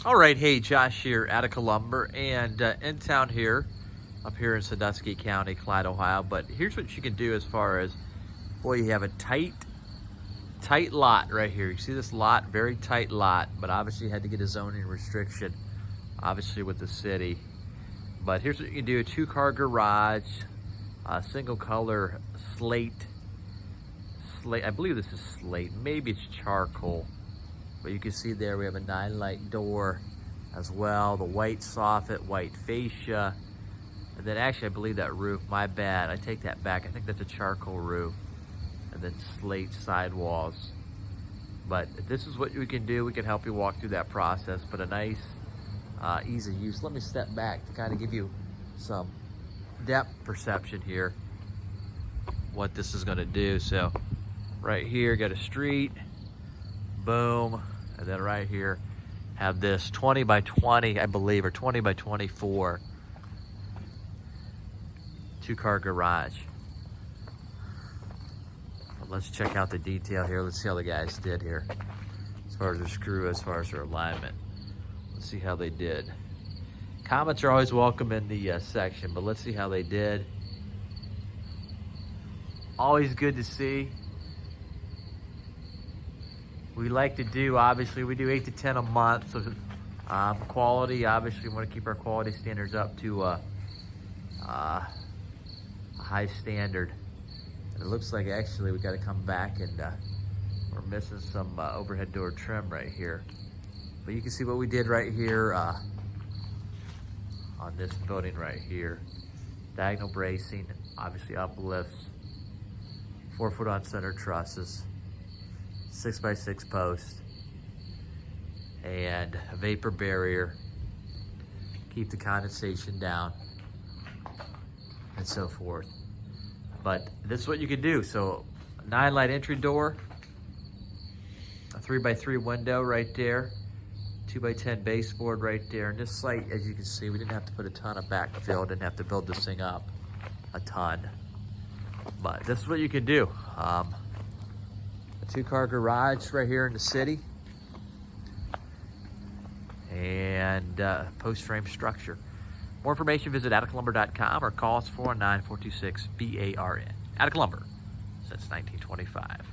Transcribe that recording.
All right, hey, Josh here, Attica Lumber, and in town here, up here in Sandusky County, Clyde, Ohio. But here's what you can do as far as, boy, you have a tight lot right here. You see this lot, very tight lot, but obviously you had to get a zoning restriction, obviously with the city. But here's what you can do: a 2-car garage, single color slate. I believe this is slate, maybe it's charcoal. But you can see there we have a 9-light door as well, the white soffit, white fascia, and then actually I believe that roof, my bad, I take that back, I think that's a charcoal roof, and then slate sidewalls. But this is what we can do. We can help you walk through that process, but a nice ease of use. Let me step back to kind of give you some depth perception here, what this is going to do. So right here, got a street, boom, and then right here have this 20 by 20, I believe, or 20 by 24 2-car garage. But let's check out the detail here. Let's see how the guys did here as far as their screw, as far as their alignment. Let's see how they did. Comments are always welcome in the section, but let's see how they did. Always good to see. We like to do, obviously, we do 8 to 10 a month. So quality, obviously, we want to keep our quality standards up to a high standard. And it looks like actually we got to come back and we're missing some overhead door trim right here. But you can see what we did right here on this building right here. Diagonal bracing, obviously uplifts, 4-foot on center trusses, 6x6 post, and a vapor barrier, keep the condensation down, and so forth. But this is what you can do. So 9-light entry door, a 3x3 window right there, 2x10 baseboard right there. And this site, as you can see, we didn't have to put a ton of backfill, didn't have to build this thing up a ton. But this is what you can do. A 2-car garage right here in the city, and post frame structure. More information, visit atticalumber.com or call us 419-426-BARN. Attica Lumber since 1925.